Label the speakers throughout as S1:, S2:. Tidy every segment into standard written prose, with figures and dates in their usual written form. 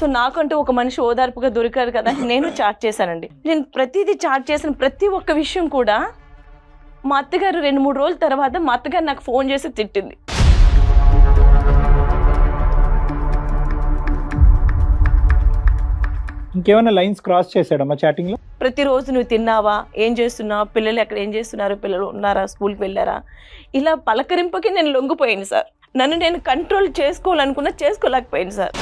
S1: So నాకంటూ ఒక మనిషి ఓదార్పుగా దొరికారు కదా, నేను చాట్ చేశానండి. నేను ప్రతిదీ చాట్ చేసిన ప్రతి ఒక్క విషయం కూడా మా అత్తగారు 2-3 రోజుల తర్వాత మా అత్తగారు నాకు ఫోన్ చేసి తిట్టింది.
S2: ఇంకేమైనా లైన్స్ క్రాస్ చేశాడమ్మా చాటింగ్ లో?
S1: ప్రతిరోజు నువ్వు తిన్నావా, ఏం చేస్తున్నావు, పిల్లలు ఎక్కడ ఏం చేస్తున్నారు, పిల్లలు ఉన్నారా, స్కూల్కి వెళ్ళారా, ఇలా పలకరింపుకి నేను లొంగిపోయాను సార్. నన్ను నేను కంట్రోల్ చేసుకోవాలనుకున్నా చేసుకోలేకపోయాను సార్.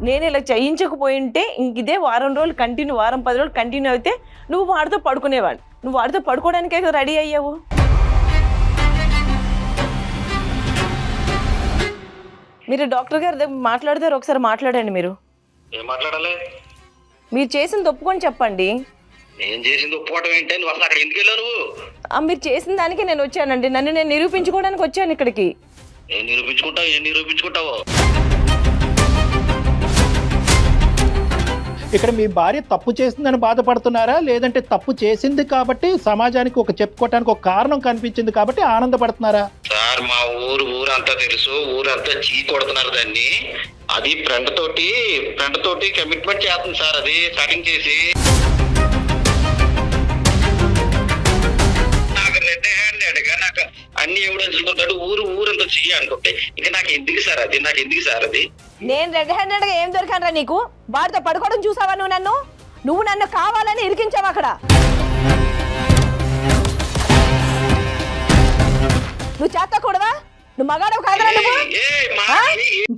S1: నేను ఇలా చేయించకపోయింటే ఇంక ఇదే వారం రోజులు కంటిన్యూ, వారం 10 రోజులు కంటిన్యూ అయితే నువ్వు వాడితో పడుకునేవాడు. నువ్వు వాడితో పడుకోవడానికే రెడీ అయ్యావు. మీరు డాక్టర్ గారు మాట్లాడతారు, ఒకసారి మాట్లాడండి. మీరు
S3: ఏం మాట్లాడాలి?
S1: మీరు చేసింది ఒప్పుకొని చెప్పండి.
S3: నేను చేసింది ఒప్పుకోవటం ఏంటి? నువ్వు అసలు అక్కడ ఎందుకు వెళ్ళావు?
S1: మీరు చేసిన దానికి నేను వచ్చానండి. నన్ను నేను నిరూపించుకోవడానికి వచ్చాను ఇక్కడికి.
S3: ఏం నిరూపించుకుంటావు?
S2: ఇక్కడ మీ భార్య తప్పు చేసిందని బాధపడుతున్నారా, లేదంటే తప్పు చేసింది కాబట్టి సమాజానికి ఒక చెప్పుకోవటానికి ఒక కారణం కనిపించింది కాబట్టి ఆనందపడుతున్నారా?
S3: సార్ మా ఊరంతా తెలుసు, ఊరంతా చీ కొడుతున్నారు దాన్ని. అది ఫ్రెండ్ తోటి కమిట్మెంట్ చేస్తుంది సార్. అది స్టార్టింగ్ చేసి నాకు రెడ్ హ్యాండెడ్గా నాకు అన్ని ఎవిడెన్స్ ఉంటాడు. ఊరంతా చెయ్యి అనుకుంటే ఇక నాకు ఎందుకు సార్ అది?
S1: నేను రెడ్ హ్యాండెడ్గా ఏం దొరికానరా నీకు? వాడితో పడుకోవడం చూసావా నువ్వు నన్ను కావాలని ఇరికించావు అక్కడ. నువ్వు చేస్తకూడదా? నువ్వు మగాడవు కాదరా నువ్వు?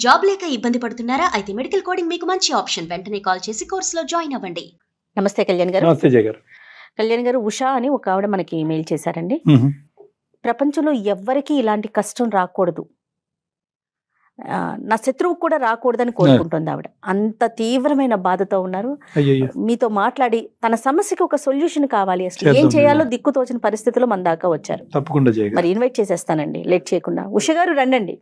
S4: జాబ్ లేక ఇబ్బంది పడుతున్నారా? అయితే మెడికల్ కోడింగ్ మీకు మంచి ఆప్షన్. వెంటనే కాల్ చేసి కోర్సులో జాయిన్ అవ్వండి.
S1: నమస్తే కళ్యాణ్ గారు.
S2: నమస్తే జయ గారు.
S1: కళ్యాణ్ గారు, ఉషా అని ఒక ఆవిడ మనకి మెయిల్ చేశారండి. ప్రపంచంలో ఎవ్వరికీ ఇలాంటి కష్టం రాకూడదు, నా శత్రువు కూడా రాకూడదని కోరుకుంటుంది ఆవిడ. అంత తీవ్రమైన బాధతో ఉన్నారు. మీతో మాట్లాడి తన సమస్యకి ఒక సొల్యూషన్ కావాలి, అసలు ఏం చేయాలో దిక్కుతోచిన పరిస్థితిలో మన దాకా వచ్చారు.
S2: తప్పకుండా
S1: మరి ఇన్వైట్ చేసేస్తానండి, లేట్ చేయకుండా. ఉష గారు రండి.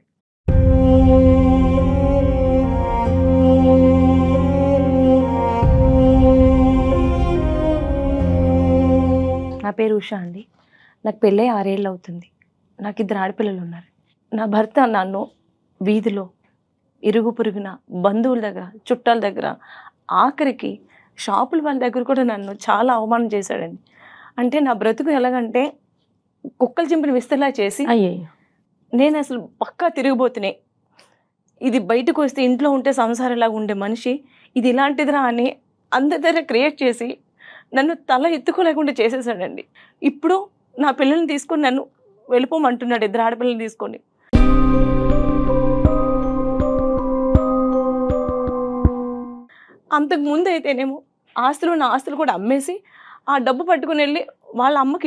S1: నా పేరు ఉషా అండి. నాకు పెళ్ళై 6 ఏళ్ళు అవుతుంది. నాకు 2 ఆడపిల్లలు ఉన్నారు. నా భర్త నన్ను వీధిలో, ఇరుగు పొరుగున, బంధువుల దగ్గర, చుట్టాల దగ్గర, ఆఖరికి షాపుల వాళ్ళ దగ్గర కూడా నన్ను చాలా అవమానం చేశాడండి. అంటే నా బ్రతుకు ఎలాగంటే కుక్కలు చింపిన విస్తలా చేసి, నేను అసలు పక్కా తిరిగిపోతున్నాయి. ఇది బయటకు వస్తే ఇంట్లో ఉంటే సంసారంలాగా ఉండే మనిషి ఇది ఇలాంటిదిరా అని అందరి దగ్గర క్రియేట్ చేసి నన్ను తల ఎత్తుకోలేకుండా చేసేసాడండి. ఇప్పుడు నా పిల్లల్ని తీసుకొని నన్ను వెళ్ళిపోమంటున్నాడు, 2 ఆడపిల్లల్ని తీసుకొని. అంతకు ముందు అయితేనేమో నా ఆస్తులు కూడా అమ్మేసి ఆ డబ్బు పట్టుకుని వెళ్ళి వాళ్ళ అమ్మకి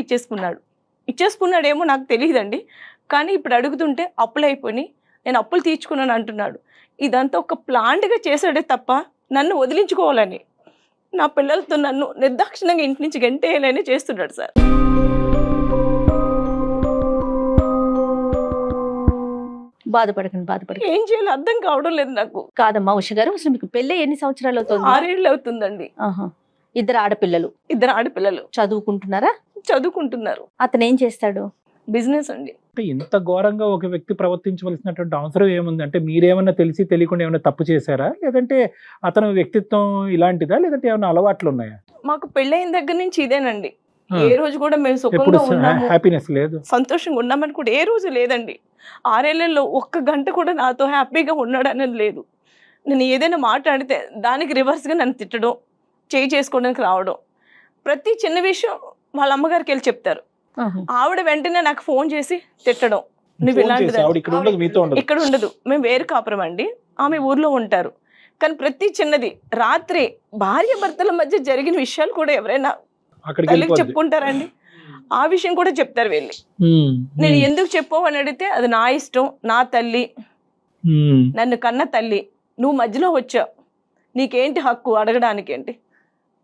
S1: ఇచ్చేసుకున్నాడేమో నాకు తెలియదండి. కానీ ఇప్పుడు అడుగుతుంటే అప్పులు అయిపోయి నేను అప్పులు తీర్చుకున్నాను అంటున్నాడు. ఇదంతా ఒక ప్లాంట్గా చేశాడే తప్ప నన్ను వదిలించుకోవాలని, నా పిల్లలతో నన్ను నిర్దాక్షిణంగా ఇంటి నుంచి గంటేయాలని చేస్తున్నాడు సార్. బాధపడకండి. ఏం చేయాలో అర్థం కావడం లేదు నాకు.
S5: కాదమ్మా ఉష గారు, అసలు మీకు పెళ్ళి ఎన్ని సంవత్సరాలు అవుతుంది?
S1: 6 ఏళ్ళు అవుతుందండి.
S5: 2 ఆడపిల్లలు
S1: చదువుకుంటున్నారా? చదువుకుంటున్నారు.
S5: అతను ఏం చేస్తాడు?
S1: బిజినెస్ అండి.
S2: ఇంత ఘోరంగా ఒక వ్యక్తి ప్రవర్తించవలసినటువంటి అవసరం ఏముంది? అంటే మీరేమన్నా తెలిసి తెలియకుండా ఏమైనా తప్పు చేశారా, లేదంటే అతను వ్యక్తిత్వం ఇలాంటిదా, లేదంటే ఏమైనా అలవాట్లు ఉన్నాయా?
S1: మాకు పెళ్ళైన దగ్గర నుంచి ఇదేనండి. ఏ రోజు కూడా మేము సుఖంగా ఉన్నాము,
S2: హ్యాపీనెస్ లేదు,
S1: సంతోషంగా ఉన్నామని కూడా ఏ రోజు లేదండి. 6 ఏళ్లలో 1 గంట కూడా నాతో హ్యాపీగా ఉన్నాడు అనేది లేదు. నేను ఏదైనా మాట్లాడితే దానికి రివర్స్గా నన్ను తిట్టడం, చేసుకోవడానికి రావడం, ప్రతి చిన్న విషయం వాళ్ళ అమ్మగారికి వెళ్ళి చెప్తారు. ఆవిడ వెంటనే నాకు ఫోన్ చేసి తిట్టడం, నువ్వు ఇలాంటిది. ఇక్కడ ఉండదు, మేము వేరు కాపురం అండి, ఆమె ఊర్లో ఉంటారు. కానీ ప్రతి చిన్నది, రాత్రి భార్య భర్తల మధ్య జరిగిన విషయాలు కూడా ఎవరైనా తల్లికి చెప్పుకుంటారండి, ఆ విషయం కూడా చెప్తారు వెళ్ళి. నేను ఎందుకు చెప్పావు అని అడిగితే అది నా ఇష్టం, నా తల్లి, నన్ను కన్న తల్లి, నువ్వు మధ్యలో వచ్చావు, నీకేంటి హక్కు అడగడానికి ఏంటి?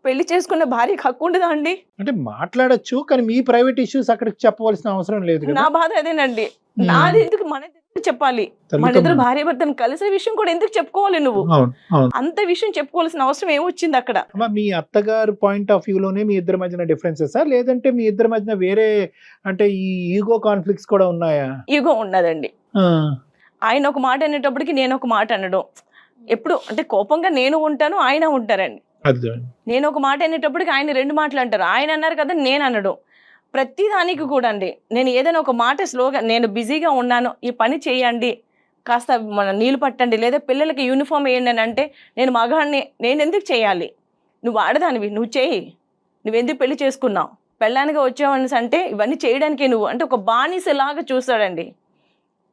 S1: పెళ్లి చేసుకున్న భార్యకి హక్కు ఉండదా అండి?
S2: అంటే మాట్లాడొచ్చు, కానీ మీ ప్రైవేట్ ఇష్యూస్ అక్కడికి చెప్పవలసిన అవసరం లేదు కదా.
S1: నా బాధ అదేనండి. నాది ఎందుకు మన ఎందుకు చెప్పాలి? మన
S2: తల్లితో
S1: ఇద్దరు భార్య భర్తను కలిసే విషయం కూడా ఎందుకు చెప్పుకోవాలి నువ్వు?
S2: అవును అవును.
S1: అంత విషయం చెప్పుకోవాల్సిన అవసరం ఏమొచ్చింది అక్కడ?
S2: అమ్మా, మీ అత్తగారు పాయింట్ ఆఫ్ వ్యూలోనే మీ ఇద్దరి మధ్యన డిఫరెన్సెసా, లేదంటే మీ ఇద్దరి మధ్యన వేరే అంటే ఈ ఈగో కాన్ఫ్లిక్ట్స్ కూడా ఉన్నాయా?
S1: ఈగో ఉన్నదండి.
S2: ఆ,
S1: ఆయన ఒక మాట అనేటప్పటికి నేను ఒక మాట అనడం, ఎప్పుడు అంటే కోపంగా నేను ఉంటాను, ఆయన ఉంటారండి.
S2: అదే.
S1: నేను ఒక మాట అనేటప్పటికి ఆయన 2 మాటలు అంటారు. ఆయన అన్నారు కదా నేను అనడం. ప్రతి దానికి కూడా అండి, నేను ఏదైనా ఒక మాట స్లోగా, నేను బిజీగా ఉన్నాను, ఈ పని చేయండి, కాస్త మన నీళ్ళు పట్టండి, లేదా పిల్లలకి యూనిఫామ్ వేయండి అని అంటే, నేను మగాడిని, నేను ఎందుకు చేయాలి? నువ్వు ఆడదానివి, నువ్వు చేయి, నువ్వెందుకు పెళ్లి చేసుకున్నావు, పెళ్ళానిగా వచ్చావని అంటే ఇవన్నీ చేయడానికే నువ్వు అంటే ఒక బానిసలాగా చూస్తాడండి.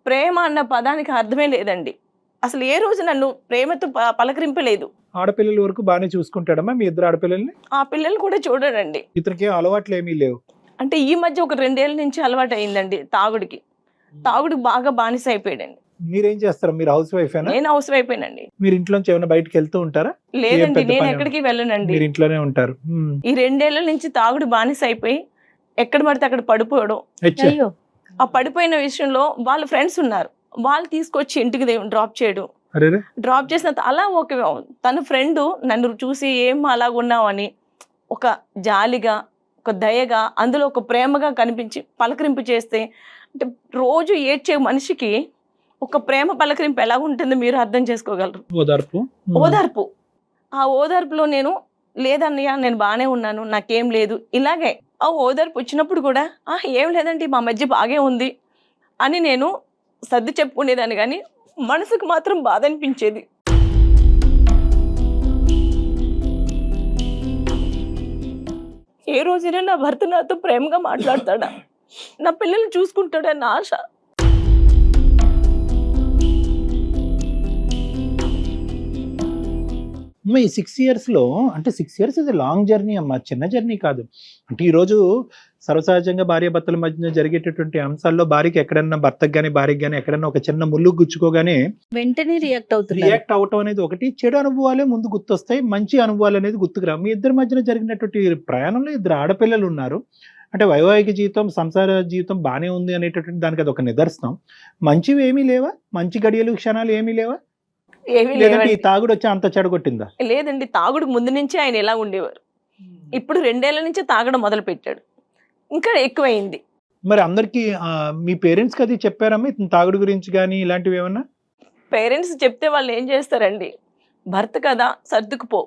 S1: ప్రేమ అన్న పదానికి అర్థమే లేదండి. అసలు ఏ రోజు నన్ను ప్రేమతో పలకరింపలేదు.
S2: ఆడపిల్లల వరకు బాగానే చూసుకుంటాడమ్మా మీ ఇద్దరు ఆడపిల్లల్ని?
S1: ఆ పిల్లలు కూడా చూడడండి.
S2: ఇతనికి అలవాట్లు ఏమీ లేవు?
S1: అంటే ఈ మధ్య ఒక 2 ఏళ్ళ నుంచి అలవాటు అయిందండి తాగుడికి. తాగుడికి బాగా బానిస అయిపోయాడండి.
S2: మీరేం చేస్తారు? మీరు హౌస్ వైఫ్ ఏనా?
S1: నేను హౌస్ అయిపోయానండి.
S2: మీరు ఇంట్లోంచి ఏమైనా బయటకు వెళ్తూ ఉంటారా?
S1: లేదండి,
S2: పెద్ద
S1: నేను
S2: పని
S1: ఎక్కడికి వెళ్ళనండి.
S2: మీరు ఇంట్లోనే ఉంటారు.
S1: ఈ 2 ఏళ్ల నుంచి తాగుడు బానిస అయిపోయి ఎక్కడ పడితే అక్కడ పడిపోవడం.
S2: అచ్చా.
S5: అయ్యో,
S1: ఆ పడిపోయిన విషయంలో వాళ్ళ ఫ్రెండ్స్ ఉన్నారు, వాళ్ళు తీసుకొచ్చి ఇంటికి డ్రాప్ చేయడం.
S2: అరే
S1: డ్రాప్ చేసిన అలా ఒక తన ఫ్రెండ్ నన్ను చూసి ఏం అలాగున్నావు అని ఒక జాలిగా, ఒక దయగా, అందులో ఒక ప్రేమగా కనిపించి పలకరింపు చేస్తే, అంటే రోజు ఏడ్చే మనిషికి ఒక ప్రేమ పలకరింపు ఎలా ఉంటుందో మీరు అర్థం చేసుకోగలరు.
S2: ఓదార్పు.
S1: ఓదార్పు. ఆ ఓదార్పులో నేను లేదన్నయ్య, నేను బాగానే ఉన్నాను, నాకేం లేదు, ఇలాగే ఆ ఓదార్పు వచ్చినప్పుడు కూడా ఏం లేదండి మా మధ్య బాగే ఉంది అని నేను సర్ది చెప్పుకునేదాన్ని, కానీ మనసుకు మాత్రం బాధ అనిపించేది. ఏ రోజైనా నా భర్త నాతో ప్రేమగా మాట్లాడతాడా, నా పిల్లల్ని చూసుకుంటాడన్న ఆశ.
S2: అమ్మ, ఈ 6 years లో, అంటే 6 years ఇది లాంగ్ జర్నీ అమ్మా, చిన్న జర్నీ కాదు. అంటే ఈరోజు సర్వసహజంగా భార్యాభర్తల మధ్య జరిగేటటువంటి అంశాల్లో భార్యకి ఎక్కడన్నా, భర్తకు కానీ భార్యకి కానీ ఎక్కడన్నా ఒక చిన్న ముళ్ళు గుచ్చుకోగానే
S5: వెంటనే రియాక్ట్ అవుతుంది.
S2: రియాక్ట్ అవటం అనేది ఒకటి. చెడు అనుభవాలే ముందు గుర్తొస్తాయి, మంచి అనుభవాలు అనేది గుర్తుకురా. మీ ఇద్దరి మధ్యన జరిగినటువంటి ప్రయాణంలో 2 ఆడపిల్లలు ఉన్నారు. అంటే వైవాహిక జీవితం, సంసార జీవితం బాగానే ఉంది అనేటటువంటి దానికి అది ఒక నిదర్శనం. మంచివి ఏమీ లేవా? మంచి గడియలు, క్షణాలు ఏమీ లేవా?
S1: ఏమీ
S2: లేదంటే
S1: లేవండి.
S2: ఈ తాగుడు వచ్చి అంత చెడగొట్టిందా?
S1: లేదండి, తాగుడు ముందు నుంచి ఆయన ఎలా ఉండేవారు, ఇప్పుడు 2 ఏళ్ల నుంచి తాగడం మొదలు పెట్టాడు, ఇంకా ఎక్కువైంది.
S2: మరి అందరికి మీ పేరెంట్స్కి అది చెప్పారమ్మా ఇతను తాగుడు గురించి కానీ ఇలాంటివి ఏమన్నా?
S1: పేరెంట్స్ చెప్తే వాళ్ళు ఏం చేస్తారండి, భర్త కదా సర్దుకుపో.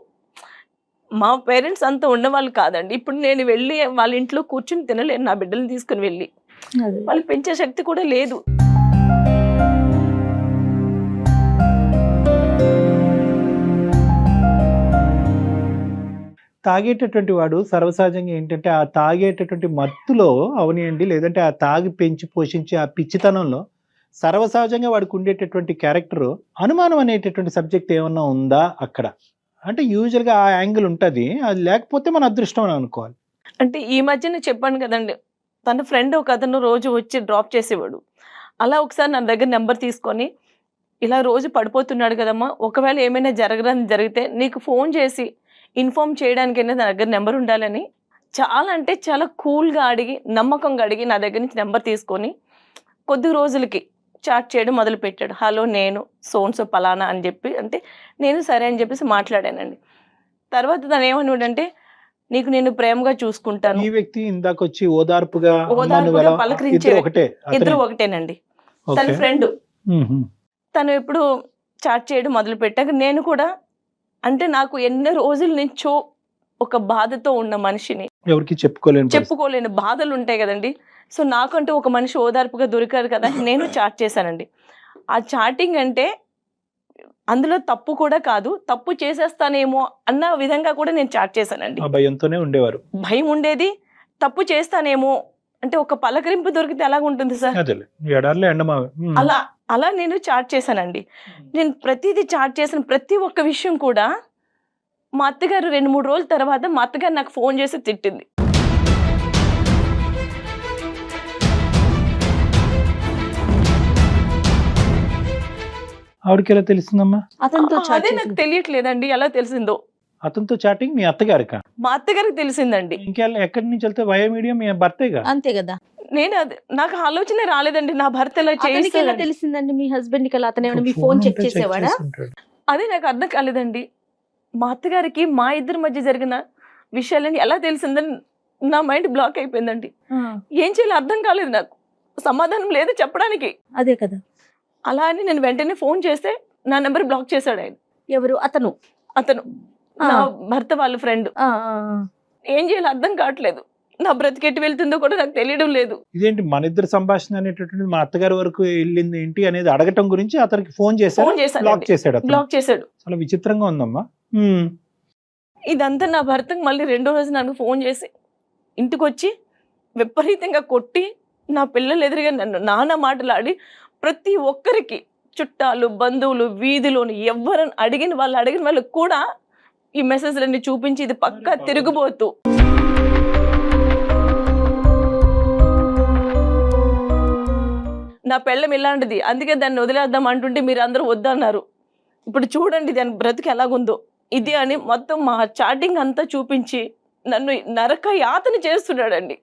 S1: మా పేరెంట్స్ అంతా ఉన్నవాళ్ళు కాదండి. ఇప్పుడు నేను వెళ్ళి వాళ్ళ ఇంట్లో కూర్చుని తినలేను, నా బిడ్డలను తీసుకుని వెళ్ళి,
S5: అదే.
S1: వాళ్ళు పెంచే శక్తి కూడా లేదు.
S2: తాగేటటువంటి వాడు సర్వసహజంగా ఏంటంటే ఆ తాగేటటువంటి మత్తులో అవనియండి, లేదంటే ఆ తాగి పెంచి పోషించే ఆ పిచ్చితనంలో సర్వసహజంగా వాడికి ఉండేటటువంటి క్యారెక్టర్, అనుమానం అనేటటువంటి సబ్జెక్ట్ ఏమన్నా ఉందా అక్కడ? అంటే యూజువల్గా ఆ యాంగిల్ ఉంటుంది, అది లేకపోతే మన అదృష్టం అని అనుకోవాలి.
S1: అంటే ఈ మధ్యన చెప్పాను కదండి, తన ఫ్రెండ్ ఒక అతను రోజు వచ్చి డ్రాప్ చేసేవాడు. అలా ఒకసారి నా దగ్గర నెంబర్ తీసుకొని, ఇలా రోజు పడిపోతున్నాడు కదమ్మా, ఒకవేళ ఏమైనా జరిగితే నీకు ఫోన్ చేసి ఇన్ఫార్మ్ చేయడానికైనా నా దగ్గర నెంబర్ ఉండాలని చాలా అంటే చాలా కూల్గా అడిగి, నమ్మకంగా అడిగి నా దగ్గర నుంచి నెంబర్ తీసుకొని కొద్ది రోజులకి చాట్ చేయడం మొదలు పెట్టాడు. హలో, నేను సోన్సో పలానా అని చెప్పి, అంటే నేను సరే అని చెప్పేసి మాట్లాడానండి. తర్వాత తను ఏమన్నాడంటే, నీకు నేను ప్రేమగా చూసుకుంటాను.
S2: ఈ వ్యక్తి ఇందాక వచ్చి ఓదార్పుగా
S1: పలకరించే
S2: ఇద్దరు ఒకటే?
S1: ఇద్దరు ఒకటేనండి. తన ఫ్రెండ్. తను ఎప్పుడు చాట్ చేయడం మొదలు పెట్టాక నేను కూడా, అంటే నాకు ఎన్నో రోజుల నుంచో ఒక బాధతో ఉన్న మనిషిని,
S2: ఎవరికి చెప్పుకోలేని
S1: బాధలు ఉంటాయి కదండి. సో నాకంటూ ఒక మనిషి ఓదార్పుగా దొరికారు కదా, నేను చాట్ చేశానండి. ఆ చాటింగ్ అంటే అందులో తప్పు కూడా కాదు, తప్పు చేసేస్తానేమో అన్న విధంగా కూడా నేను చాట్ చేశానండి.
S2: భయంతోనే ఉండేవారు.
S1: భయం ఉండేది, తప్పు చేస్తానేమో అంటే ఒక పలకరింపు దొరికితే ఎలా ఉంటుంది సార్, అలా నేను చాట్ చేశానండి. నేను ప్రతిదీ చాట్ చేసిన ప్రతి ఒక్క విషయం కూడా మా అత్తగారు 2-3 రోజుల తర్వాత మా అత్తగారు నాకు ఫోన్ చేసి తిట్టింది.
S2: ఆవిడకి ఎలా తెలిసిందమ్మా?
S5: అతనితో
S1: అదే నాకు తెలియట్లేదండి ఎలా తెలిసిందో.
S2: అతనితో చాటింగ్ మీ అత్తగారికా?
S1: మా అత్తగారికి తెలిసిందండి.
S2: ఇంకెళ్ళి ఎక్కడి నుంచి వెళ్తే వయో మీడియం మీ భర్తేగా.
S5: అంతే కదా.
S1: నేను అది నాకు ఆలోచన రాలేదండి నా భర్త ఇలా
S5: అతనికి ఎలా
S1: చేస్తాడని.
S5: తెలిసిందండి మీ హస్బెండ్ కి? అలా అతను ఏమైనా మీ ఫోన్ చెక్ చేసేవాడా?
S1: అదే నాకు అర్థం కాలేదండి. మా అత్తగారికి మా ఇద్దరి మధ్య జరిగిన విషయాలని ఎలా తెలిసిందని నా మైండ్ బ్లాక్ అయిపోయిందండి. ఏం చేయాలో అర్థం కాలేదు నాకు. సమాధానం లేదు చెప్పడానికి.
S5: అదే కదా.
S1: అలా అని నేను వెంటనే ఫోన్ చేస్తే నా నెంబర్ బ్లాక్ చేశాడు ఆయన.
S5: ఎవరు? అతను
S1: నా భర్త వాళ్ళ ఫ్రెండ్. ఏం చేయాలో అర్థం కావట్లేదు. నా బ్రతికెట్టి వెళ్తుందో కూడా నాకు తెలియడం లేదు.
S2: ఇదేంటి మన ఇద్దరు సంభాషణ అనేటటువంటిది మా అత్తగారి వరకు వెళ్ళింది ఏంటి అనేది అడగటం గురించి అతనికి ఫోన్ చేశాడు, బ్లాక్ చేశాడు.
S1: బ్లాక్ చేశాడు.
S2: చాలా విచిత్రంగా ఉందమ్మా.
S1: ఇదంతా నా భర్తకు మళ్ళీ రెండో రోజు నాకు ఫోన్ చేసి ఇంటికి వచ్చి విపరీతంగా కొట్టి నా పిల్లలు ఎదురుగా నన్ను నానా మాటలాడి ప్రతి ఒక్కరికి చుట్టాలు బంధువులు వీధిలోని ఎవరని అడిగిన వాళ్ళకి కూడా ఈ మెసేజ్లన్నీ చూపించి ఇది పక్కా తిరుగుబోతు. నా పెళ్ళం ఇలాంటిది, అందుకే దాన్ని వదిలేద్దాం అంటుంటే మీరు అందరూ వద్దన్నారు. ఇప్పుడు చూడండి దాని బ్రతుకు ఎలాగుందో ఇది అని మొత్తం మా చాటింగ్ అంతా చూపించి నన్ను నరక యాతన చేస్తున్నాడండి.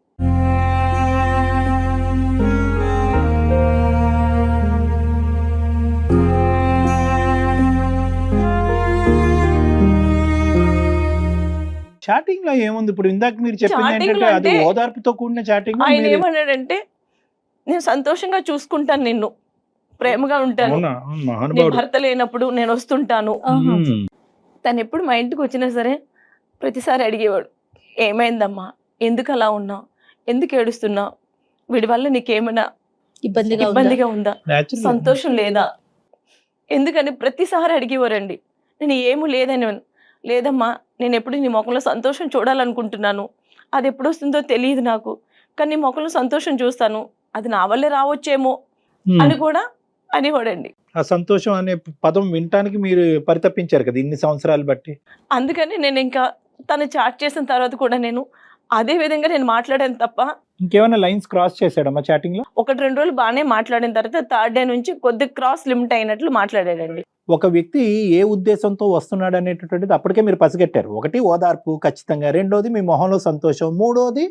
S2: చాటింగ్ లో ఏముంది? ఇప్పుడు ఇందాక మీరు చెప్పింది
S1: Chatting
S2: ఏంటంటే
S1: లో
S2: అది
S1: అంటే
S2: ఓదార్పుతో కూడిన చాటింగ్.
S1: ఆయన ఏమన్నాడంటే నేను సంతోషంగా చూసుకుంటాను, నిన్ను ప్రేమగా ఉంటాను, నీ భర్త లేనప్పుడు నేను వస్తుంటాను. తను ఎప్పుడు మా ఇంటికి వచ్చినా సరే ప్రతిసారి అడిగేవాడు, ఏమైందమ్మా, ఎందుకు అలా ఉన్నావు, ఎందుకు ఏడుస్తున్నావు, వీడి వల్ల నీకేమైనా ఇబ్బందిగా ఉందా, సంతోషం లేదా, ఎందుకని ప్రతిసారి అడిగేవారండి. నేను ఏమీ లేదమ్మా, నేను ఎప్పుడు నీ ముఖంలో సంతోషం చూడాలనుకుంటున్నాను, అది ఎప్పుడు వస్తుందో తెలియదు నాకు, కానీ నీ ముఖంలో సంతోషం చూస్తాను, అది నా వల్లే రావచ్చేమో అని కూడా అనేవాడండి.
S2: ఆ సంతోషం అనే పదం వినటానికి మీరు పరితపించారు కదా ఇన్ని సంవత్సరాలు బట్టి.
S1: అందుకని నేను ఇంకా తను చాట్ చేసిన తర్వాత కూడా నేను అదే విధంగా నేను మాట్లాడాను తప్ప.
S2: ఇంకేమైనా లైన్స్ క్రాస్ చేశాడమ్మా చాటింగ్ లో?
S1: 1-2 రోజులు బాగానే మాట్లాడిన తర్వాత థర్డ్ డే నుంచి కొద్ది క్రాస్ లిమిట్ అయినట్లు మాట్లాడాడండి.
S2: ఒక వ్యక్తి ఏ ఉద్దేశంతో వస్తున్నాడు అనేటటువంటిది అప్పటికే మీరు పసిగట్టారు. ఒకటి ఓదార్పు ఖచ్చితంగా, రెండోది మీ మొహంలో సంతోషం, మూడోది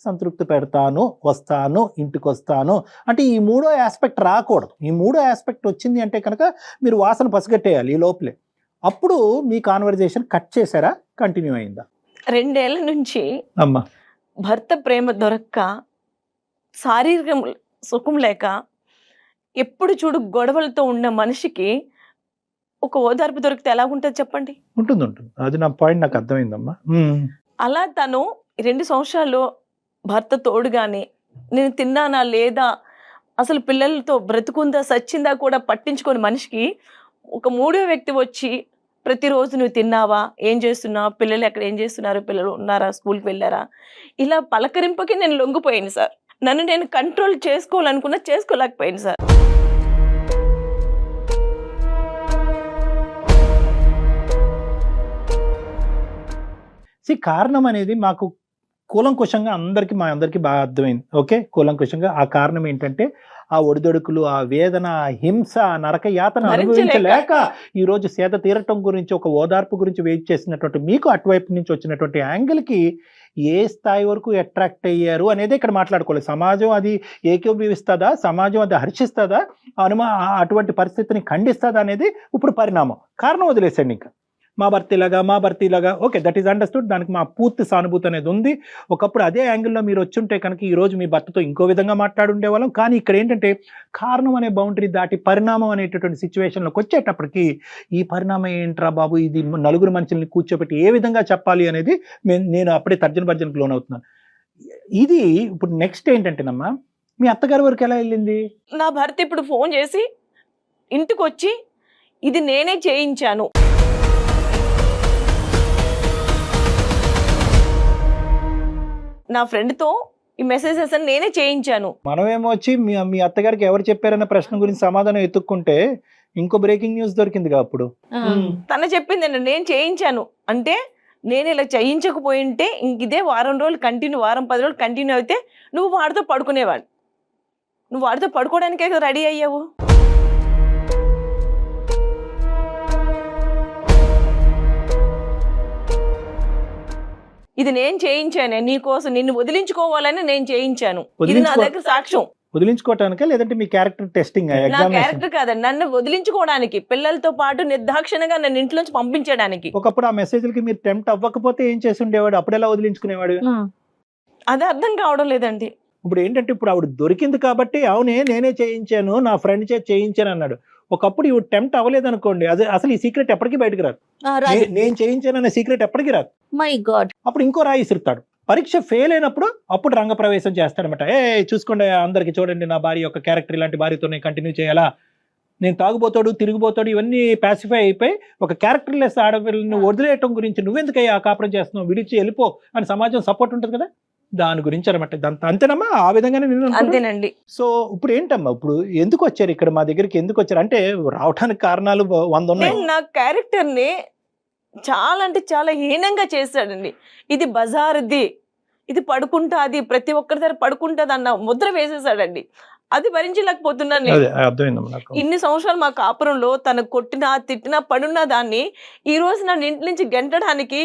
S2: సంతృప్తి పెడతాను, వస్తాను, ఇంటికి వస్తాను అంటే ఈ మూడో ఆస్పెక్ట్ రాకూడదు. ఈ మూడో ఆస్పెక్ట్ వచ్చింది అంటే కనుక మీరు వాసన పసిగట్టేయాలి ఈ లోపలే. అప్పుడు మీ కాన్వర్జేషన్ కట్ చేశారా, కంటిన్యూ అయిందా?
S1: 2 ఏళ్ల నుంచి
S2: అమ్మా
S1: భర్త ప్రేమ దొరక్క, శారీరక సుఖం లేక, ఎప్పుడు చూడు గొడవలతో ఉన్న మనిషికి ఒక ఓదార్పు దొరికితే ఎలా ఉంటుంది చెప్పండి?
S2: ఉంటుంది. అది నా పాయింట్, నాకు అర్థమైందమ్మా.
S1: అలా తను 2 సంవత్సరాలు భర్త తోడుగానే నేను తిన్నానా లేదా, అసలు పిల్లలతో బ్రతుకుందా సచ్చిందా కూడా పట్టించుకొని మనిషికి ఒక మూడో వ్యక్తి వచ్చి ప్రతిరోజు నువ్వు తిన్నావా, ఏం చేస్తున్నావు, పిల్లలు ఎక్కడ ఏం చేస్తున్నారు, పిల్లలు ఉన్నారా, స్కూల్కి వెళ్ళారా, ఇలా పలకరింపుకి నేను లొంగిపోయాను సార్. నన్ను నేను కంట్రోల్ చేసుకోవాలనుకున్నా చేసుకోలేకపోయాను సార్.
S2: కారణం అనేది మాకు కూలంకుషంగా మా అందరికీ బాగా అర్థమైంది. ఓకే, కూలంకుషంగా ఆ కారణం ఏంటంటే ఆ ఒడిదొడుకులు, ఆ వేదన, ఆ హింస, ఆ నరక యాతన అనుభవించలేక ఈరోజు సేద తీరటం గురించి, ఒక ఓదార్పు గురించి వెయిట్ చేసినటువంటి మీకు అటువైపు నుంచి వచ్చినటువంటి యాంగిల్కి ఏ స్థాయి వరకు అట్రాక్ట్ అయ్యారు అనేది ఇక్కడ మాట్లాడుకోలేదు. సమాజం అది ఏకీభవిస్తుందా, సమాజం అది హర్షిస్తుందా, అటువంటి పరిస్థితిని ఖండిస్తుందా అనేది ఇప్పుడు పరిణామం. కారణం వదిలేసండి, ఇంకా మా భర్త ఇలాగా ఓకే, దట్ ఈస్ అండర్స్టూడ్. దానికి మా పూర్తి సానుభూతి అనేది ఉంది. ఒకప్పుడు అదే యాంగిల్లో మీరు వచ్చుంటే కనుక ఈరోజు మీ భర్తతో ఇంకో విధంగా మాట్లాడుండేవాళ్ళం. కానీ ఇక్కడ ఏంటంటే కారణం అనే బౌండరీ దాటి పరిణామం అనేటటువంటి సిచ్యువేషన్లోకి వచ్చేటప్పటికి ఈ పరిణామం ఏంట్రా బాబు, ఇది నలుగురు మనుషుల్ని కూర్చోబెట్టి ఏ విధంగా చెప్పాలి అనేది నేను అప్పుడే తర్జనభర్జనకు లోనవుతున్నాను. ఇది ఇప్పుడు నెక్స్ట్ ఏంటంటేనమ్మా, మీ అత్తగారి వరకు ఎలా వెళ్ళింది?
S1: నా భర్త ఇప్పుడు ఫోన్ చేసి ఇంటికి వచ్చి ఇది నేనే చేయించాను, నా ఫ్రెండ్తో ఈ మెసేజెస్ అని నేనే చేయించాను.
S2: మనమేమో వచ్చి మీ అత్తగారికి ఎవరు చెప్పారన్న ప్రశ్న గురించి సమాధానం ఎత్తుక్కుంటే ఇంకో బ్రేకింగ్ న్యూస్ దొరికిందిగా అప్పుడు.
S1: తను చెప్పింది నేను చేయించాను అంటే, నేను ఇలా చేయించకపోయింటే ఇంక ఇదే వారం 10 రోజులు కంటిన్యూ అయితే నువ్వు వాడితో పడుకునేవాడు, నువ్వు వాడితో పడుకోవడానికే రెడీ అయ్యావు. ఇది నేను చేయించానే, నీకోసం నిన్ను వదిలించుకోవాలని నేను చేయించాను. ఇది నా దగ్గర సాక్ష్యం.
S2: వదిలించుకోవటానికా లేదంటే మీ క్యారెక్టర్ టెస్టింగ్
S1: నా
S2: ఎగ్జామినేషన్?
S1: క్యారెక్టర్ కాదండి, నన్ను వదిలించుకోవడానికి, పిల్లలతో పాటు నిర్దాక్షిణంగా నన్ను ఇంట్లోంచి పంపించడానికి.
S2: ఒకప్పుడు ఆ మెసేజ్లకి మీరు టెంప్ట్ అవ్వకపోతే ఏం చేసి ఉండేవాడు? అప్పుడు ఎలా వదిలించుకునేవాడు?
S1: అది అర్థం కావడం లేదండి.
S2: ఇప్పుడు ఏంటంటే ఇప్పుడు ఆవిడ దొరికింది కాబట్టి అవునే నేనే చేయించాను, నా ఫ్రెండ్ చేయించాను అన్నాడు. ఒకప్పుడు ఇవి టెంప్ట్ అవ్వలేదు అనుకోండి, అదే అసలు ఈ సీక్రెట్ ఎప్పటికీ బయటకు రాదు. నేను చేయించాను అనే సీక్రెట్ ఎప్పటికీ రాదు.
S5: My God.
S2: అప్పుడు ఇంకో రాయి ఇసురుతాడు. పరీక్ష ఫెయిల్ అయినప్పుడు అప్పుడు రంగప్రవేశం చేస్తాడనమాట. చూసుకోండి అందరికి, చూడండి నా భార్య యొక్క క్యారెక్టర్ ఇలాంటి భార్యతో నేను కంటిన్యూ చేయాలా, నేను తాగుబోతాడు తిరిగిపోతాడు ఇవన్నీ పాసిఫై అయిపోయి ఒక క్యారెక్టర్ లెస్ ఆడపిల్లని వదిలేయటం గురించి నువ్వెందుకయ్యా ఆ కాపురం చేస్తున్నావు, విడిచి వెళ్ళిపో అని సమాజం సపోర్ట్ ఉంటుంది కదా, దాని గురించి అనమాట. అంతేనమ్మా, ఆ విధంగానే నేను
S1: అంతేనండి.
S2: సో ఇప్పుడు ఏంటమ్మా, ఇప్పుడు ఎందుకు వచ్చారు ఇక్కడ మా దగ్గరికి, ఎందుకు వచ్చారు అంటే రావడానికి కారణాలు 100 ఉన్నాయి.
S1: నేను నా క్యారెక్టర్ ని చాలా అంటే చాలా హీనంగా చేశాడండి. ఇది బజార్ది, ఇది పడుకుంటాది, ప్రతి ఒక్కరి దగ్గర పడుకుంటుంది అన్న ముద్ర వేసేసాడండి. అది భరించలేకపోతున్నాను నేను.
S2: అర్థమైందమ్మా నాకు.
S1: ఇన్ని సంవత్సరాలు మా కాపురంలో తను కొట్టినా తిట్టినా పడున్న దాన్ని ఈ రోజు నన్ను ఇంటి నుంచి గెంటడానికి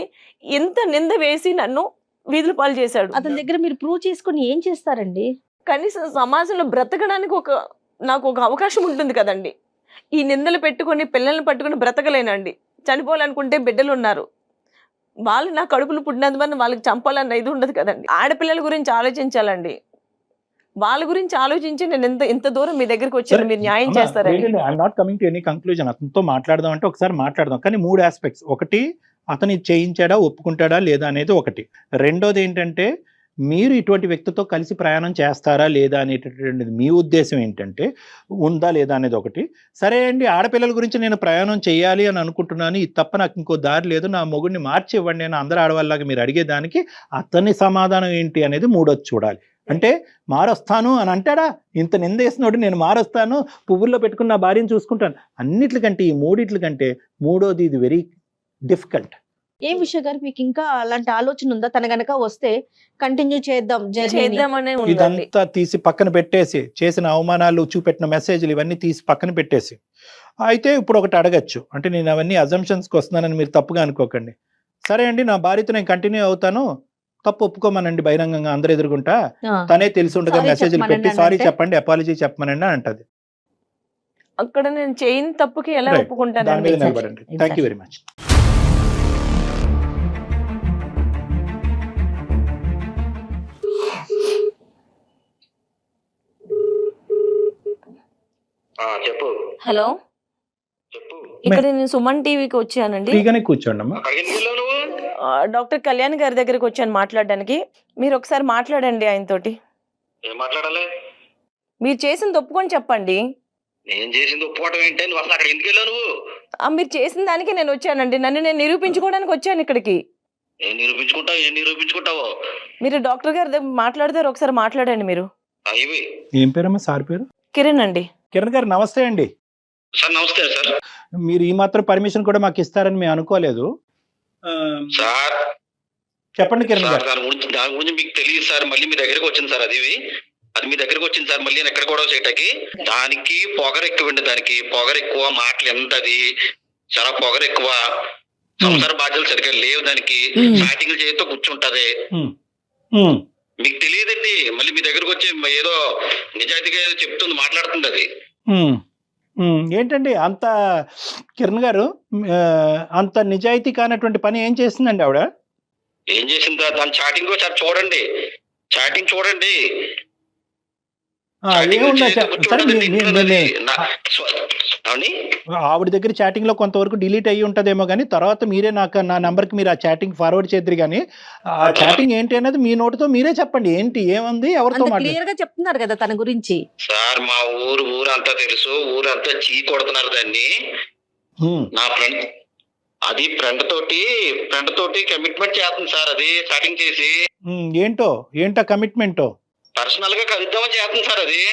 S1: ఎంత నింద వేసి నన్ను వీధుల పాలు చేశాడు.
S5: అతని దగ్గర మీరు ప్రూవ్ చేసుకుని ఏం చేస్తారండి?
S1: కనీసం సమాజంలో బ్రతకడానికి నాకు ఒక అవకాశం ఉంటుంది కదండి. ఈ నిందలు పెట్టుకొని పిల్లల్ని పట్టుకొని బ్రతకలేనండి. చనిపోవాలనుకుంటే బిడ్డలు ఉన్నారు, వాళ్ళు నా కడుపును పుట్టినందువల్ల వాళ్ళకి చంపాలన్న ఇది ఉండదు కదండి. ఆడపిల్లల గురించి ఆలోచించాలండి. వాళ్ళ గురించి ఆలోచించి నేను ఇంత దూరం మీ దగ్గరికి వచ్చాను, మీరు న్యాయం చేస్తారండి.
S2: I'm not coming to any conclusion. అతనితో మాట్లాడదాం అంటే ఒకసారి మాట్లాడదాం, కానీ 3 ఆస్పెక్ట్స్. ఒకటి, అతను చేయించాడా ఒప్పుకుంటాడా లేదా అనేది ఒకటి. రెండోది ఏంటంటే మీరు ఇటువంటి వ్యక్తితో కలిసి ప్రయాణం చేస్తారా లేదా అనేటటువంటిది మీ ఉద్దేశం ఏంటంటే ఉందా లేదా అనేది ఒకటి. సరే అండి, ఆడపిల్లల గురించి నేను ప్రయాణం చేయాలి అని అనుకుంటున్నాను, ఇది తప్ప నాకు ఇంకో దారి లేదు, నా మొగుడిని మార్చి ఇవ్వండి అని అందరు ఆడవాళ్ళగా మీరు అడిగేదానికి అతని సమాధానం ఏంటి అనేది మూడోది చూడాలి. అంటే మారొస్తాను అని అంటాడా? ఇంత నిందేసినోడు నేను మారొస్తాను, పువ్వుల్లో పెట్టుకున్న నా భార్యను చూసుకుంటాను, అన్నిట్లకంటే ఈ మూడిట్లకంటే మూడోది ఇది వెరీ డిఫికల్ట్.
S5: ఏం విషయం గారు మీకు ఇంకా అలాంటి ఆలోచన ఉందా? తన గనక వస్తే కంటిన్యూ చేద్దామనే ఉందండి.
S2: ఇదంతా తీసి పక్కన పెట్టేసి, చేసిన అవమానాలు చూపెట్టిన మెసేజ్లు ఇవన్నీ తీసి పక్కన పెట్టేసి, అయితే ఇప్పుడు ఒకటి అడగచ్చు. అంటే నేను అవన్నీ అజంప్షన్స్కి వస్తున్నానని మీరు తప్పుగా అనుకోకండి. సరే అండి, నా భార్యతో నేను కంటిన్యూ అవుతాను, తప్పు ఒప్పుకోమనండి బహిరంగంగా అందరు ఎదుర్కొంటా, తనే తెలిసి ఉండగా మెసేజ్లు పెట్టి సారీ చెప్పండి, అపాలజీ చెప్పమనండి అని అంటది.
S1: అక్కడ నేను చేయని తప్పుకి ఎలా ఒప్పుకుంటాను?
S2: దాని మీద నిలబడండి. Thank you very much.
S3: చెప్పు.
S1: హలో,
S3: చెప్పు.
S1: ఇక్కడ నేను సుమన్ టీవీకి వచ్చానండి.
S2: ఫ్రీగానే కూర్చోండి అమ్మా.
S1: డాక్టర్ కళ్యాణ్ గారి దగ్గరికి వచ్చాను మాట్లాడడానికి. మీరు ఒకసారి మాట్లాడండి ఆయనతోటి.
S3: ఏం మాట్లాడాలి?
S1: మీరు చేసింది ఒప్పుకొని చెప్పండి.
S3: నేను చేసింది ఒప్పుకోవడం ఏంటి? నువ్వు అసలు అక్కడ ఎందుకు వెళ్ళావు? నువ్వు
S1: మీరు చేసిన దానికి నేను వచ్చానండి. నన్ను నేను నిరూపించుకోవడానికి వచ్చాను ఇక్కడికి.
S3: ఏం నిరూపించుకుంటావు?
S1: మీరు డాక్టర్ గారి దగ్గర మాట్లాడతారు, ఒకసారి మాట్లాడండి మీరు.
S2: ఏం పేరమ్మా సార్ పేరు?
S1: కిరణ్ అండి.
S2: కిరణ్ గారు నమస్తే అండి.
S3: సార్ నమస్తే సార్.
S2: మీరు ఈ మాత్రం పర్మిషన్ కూడా మాకు ఇస్తారని మేము అనుకోలేదు
S3: సార్.
S2: చెప్పండి కిరణ్ గారు.
S3: దాని గురించి మీకు తెలియదు సార్. మళ్ళీ మీ దగ్గరికి వచ్చింది సార్. అది మీ దగ్గరికి వచ్చింది సార్. మళ్ళీ ఎక్కడ కూడా చేయటానికి దానికి పొగరు ఎక్కువండి. దానికి పొగరు ఎక్కువ, మాటలు ఎంత, అది చాలా పొగరు ఎక్కువ, సంసార బాధ్యతలు సరిగ్గా లేవు దానికి. చాటింగ్లు చేస్తూ కూర్చుంటది. మీకు తెలియదండి. మళ్ళీ మీ దగ్గరకు వచ్చి ఏదో నిజాయితీగా ఏదో చెప్తుంది, మాట్లాడుతుంది. అది
S2: ఏంటండి అంత కిరణ్ గారు, అంత నిజాయితీ కానటువంటి పని ఏం చేసిందండి ఆవిడ?
S3: ఏం చేసిందా? దాని చాటింగ్ ఒకసారి చూడండి. చాటింగ్ చూడండి.
S2: ఆవిడ దగ్గర చాటింగ్ లో కొంతవరకు డిలీట్ అయ్యి ఉంటదేమో కానీ తర్వాత మీరే నా నంబర్ కి మీరు ఆ చాటింగ్ ఫార్వర్డ్ చేద్దరు కానీ ఆ చాటింగ్ ఏంటి అనేది మీ నోటితో మీరే చెప్పండి. ఏంటి, ఏముంది, ఎవరితో
S5: క్లియర్ గా చెప్తున్నారు కదా తన గురించి.
S3: సార్ మా ఊరంతా తెలుసు, ఊరంతా చీ కొడుతున్నారు దాన్ని. నా ఫ్రెండ్ అది ఫ్రెండ్ తోటి కమిట్మెంట్ చేస్తుంది సార్. అది చాటింగ్ చేసి
S2: ఏంటో కమిట్మెంటో
S3: పర్సనల్ గా కలుద్దామని చేస్తుంది సార్. అది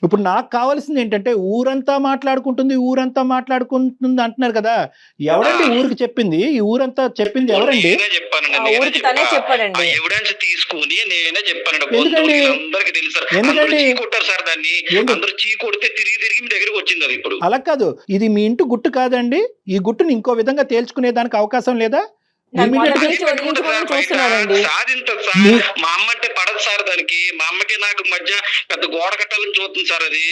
S2: ఇప్పుడు నాకు కావాల్సింది ఏంటంటే ఊరంతా మాట్లాడుకుంటుంది అంటున్నారు కదా, ఎవరండి ఊరికి చెప్పింది? ఈ ఊరంతా చెప్పింది ఎవరండి?
S3: నేనే చెప్పానండి,
S5: ఆ
S3: నేనే
S5: ఊరికి తనే
S3: చెప్పా.
S5: చెప్పాడండి.
S3: ఆ ఎవిడెన్స్ తీసుకుని నేనే చెప్పానండి.
S2: ఎందుకండి?
S3: అందరికి తెలుసు సార్,
S2: ఎందుకండి?
S3: అందరూ చీ కొట్టారు సార్ దాన్ని.
S2: ఎందుకు?
S3: అందరూ చీ కొడితే తిరిగి మీ దగ్గరికి వచ్చింది అది. ఇప్పుడు
S2: అలా కాదు, ఇది మీ ఇంటి గుట్టు కాదండి. ఈ గుట్టుని ఇంకో విధంగా తేల్చుకునే దానికి అవకాశం లేదా?
S5: నన్ను
S2: Immediate
S5: మొదటి
S2: గా-
S5: నుంచి వదిలించుకోవాలని చూస్తున్నాడండి.
S3: సాధించదు సార్.
S2: మీ-
S3: మా అమ్మ అంటే పడదు సార్ దానికి. మా అమ్మకి నాకు మధ్య పెద్ద గోడ కట్టాలని చూస్తుంది సార్. అది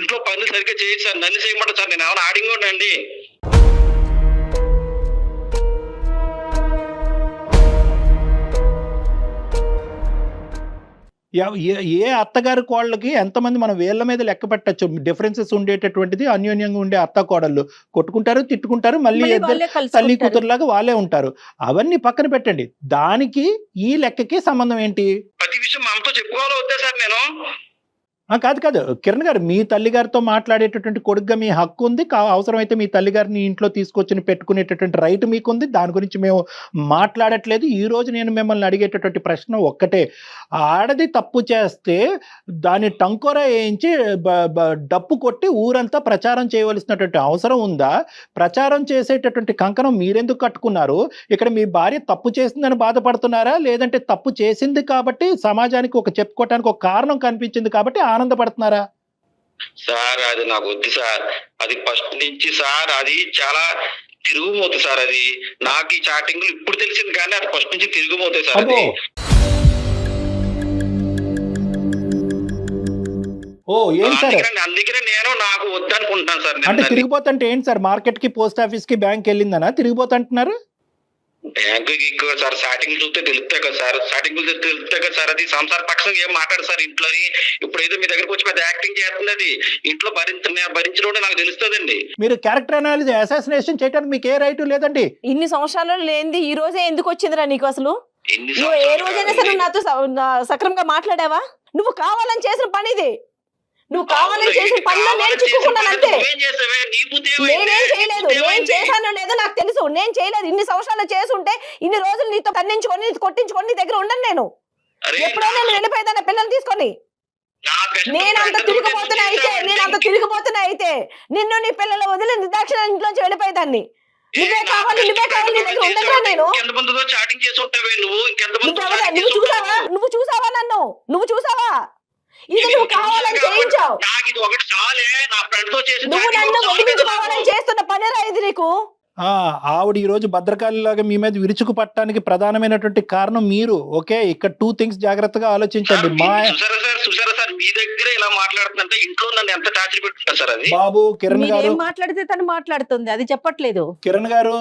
S3: ఇంట్లో పనులు సరిగ్గా చేయదు సార్, నన్ను చేయమంటారు సార్. నేను ఏమైనా ఆడింగ్ అండి?
S2: ఏ అత్తగారి కోళ్ళకి ఎంతమంది మనం వేళ్ల మీద లెక్క పెట్టచ్చు డిఫరెన్సెస్ ఉండేటటువంటిది. అన్యోన్యంగా ఉండే అత్త కోడళ్ళు కొట్టుకుంటారు, తిట్టుకుంటారు, మళ్ళీ
S5: మళ్ళీ
S2: ఇద్దరు
S5: వాళ్ళే
S2: తల్లి
S5: కలుసుకుంటారు.
S2: కూతురులాగా వాళ్ళే ఉంటారు. అవన్నీ పక్కన పెట్టండి, దానికి ఈ లెక్కకి సంబంధం ఏంటి?
S3: ప్రతి విషయం మా అమ్మతో చెప్పుకోవాలో వద్దా సార్ నేను?
S2: కాదు కిరణ్ గారు, మీ తల్లిగారితో మాట్లాడేటటువంటి కొడుకుగా మీ హక్కు ఉంది. అవసరమైతే మీ తల్లిగారిని ఇంట్లో తీసుకొచ్చి పెట్టుకునేటటువంటి రైట్ మీకుంది. దాని గురించి మేము మాట్లాడట్లేదు. ఈ రోజు నేను మిమ్మల్ని అడిగేటటువంటి ప్రశ్న ఒక్కటే, ఆడది తప్పు చేస్తే దాన్ని టంకోరా వేయించి డప్పు కొట్టి ఊరంతా ప్రచారం చేయవలసినటువంటి అవసరం ఉందా? ప్రచారం చేసేటటువంటి కంకణం మీరెందుకు కట్టుకున్నారు? ఇక్కడ మీ భార్య తప్పు చేసిందని బాధపడుతున్నారా, లేదంటే తప్పు చేసింది కాబట్టి సమాజానికి ఒక చెప్పుకోవటానికి ఒక కారణం కనిపించింది కాబట్టి ఆనందపడుతున్నారా?
S3: సార్ అది నాకు వద్దు సార్. అది ఫస్ట్ నుంచి సార్ అది చాలా తిరుగుమోతు సార్. అది నాకు ఈ చాటింగ్ ఇప్పుడు తెలిసింది, కానీ అది ఫస్ట్ నుంచి తిరుగుమోతే సార్.
S2: అబ్బో.
S3: అది
S2: ఓ ఏం సార్,
S3: అందుకనే నేను నాకు వద్దనుకుంటున్నాను సార్.
S2: అంటే తిరిగిపోతుంటే ఏంటి సార్? మార్కెట్ కి, పోస్ట్ ఆఫీస్ కి, బ్యాంక్ వెళ్ళిందనా తిరిగిపోతుంటున్నారు?
S3: బ్యాంకు ఎక్కువ సార్, స్టార్టింగ్ చూస్తే తెలుస్తాయి కదా సార్. స్టార్టింగ్ చూస్తే తెలుస్తాయి కదా సార్. అది సంసార పక్షం ఏం మాట్లాడు సార్ ఇంట్లో. ఇప్పుడు ఏదో మీ దగ్గరకు వచ్చి పెద్ద యాక్టింగ్ చేస్తుంది. అది ఇంట్లో భరించడం నాకు తెలుస్తుందండి.
S2: మీరు క్యారెక్టర్ అనాలిసిస్ అసాసినేషన్ చేయడానికి మీకు ఏ రైట్ లేదండి.
S5: ఇన్ని సంవత్సరాలు లేనిది ఈ రోజే ఎందుకు వచ్చిందిరా నీకు అసలు?
S3: ఎన్ని
S5: నువ్వు ఏ
S3: సంవత్సరాలు
S5: రోజైనా సరే
S3: కాదండి.
S5: నాతో సక్రమంగా మాట్లాడావా? నువ్వు కావాలని చేసిన పని ఇది. నువ్వు కావాలని చేసిన పనిలో నేను చిక్కుకున్నాను అంతే.
S3: నువ్వేం చేసావే? నీ బుద్ధి ఏమైంది?
S5: నేనేం చేయలేదు.
S3: నీ బుద్ధి
S5: నేను
S3: ఏమైంది?
S5: చేశానో లేదో నాకు తెలుసు. నేను చేయలేదు. ఇన్ని సంవత్సరాలు చేసుంటే ఇన్ని రోజులు నీతో తన్నించుకొని కొట్టించుకొని నీ దగ్గర ఉండను నేను.
S3: అరే,
S5: ఎప్పుడో నేను వెళ్ళిపోయేదాన్ని పిల్లల్ని తీసుకొని.
S3: నా best
S5: నేను అంత
S3: friend
S5: తిరిగిపోతున్నా అయితే
S3: చేసావంటే
S5: నేను అంత తిరిగిపోతున్నా అయితే నిన్ను నీ పిల్లలు వదిలి నిర్దాక్షిణ ఇంట్లోంచి వెళ్ళిపోయేదాన్ని. నువ్వే
S3: నా
S5: కావాలి
S3: best
S5: నువ్వే కావాలి నీ
S3: friend
S5: దగ్గర ఉండగా
S3: చేసావంటే
S5: నేను.
S3: ఇంకెంతమందితో చాటింగ్ చేసి ఉంటావే నువ్వు? ఇంకెంతమందితో
S5: నువ్వు
S3: chatting చేసి
S5: చూసావా?
S3: ఉంటావు?
S5: నువ్వు చూసావా నన్ను? నువ్వు చూసావా? ఇది నువ్వు కావాలని చేయించావు.
S3: నాకు ఇది ఒకటి చాలే. నా ఫ్రెండ్ తో చేసి
S5: నువ్వు నన్ను వదిలించుకోవాలని చేస్తున్న పనిరా ఇది నీకు.
S2: ఆవిడ ఈ రోజు భద్రకాళిలాగా మీ మీద విరుచుకు పట్టడానికి ప్రధానమైనటువంటి కారణం మీరు. ఓకే, ఇక్కడ 2 things జాగ్రత్తగా ఆలోచించండి.
S3: చూసారా సార్, మీ దగ్గర ఇలా మాట్లాడుతుంటే ఇంట్లో నన్ను ఎంత టార్చర్ పెట్టుకుంటారు సార్. అది
S2: బాబు కిరణ్ గారు,
S5: మీరేం మాట్లాడితే తను మాట్లాడుతుంది, అది చెప్పట్లేదు.
S2: కిరణ్ గారు,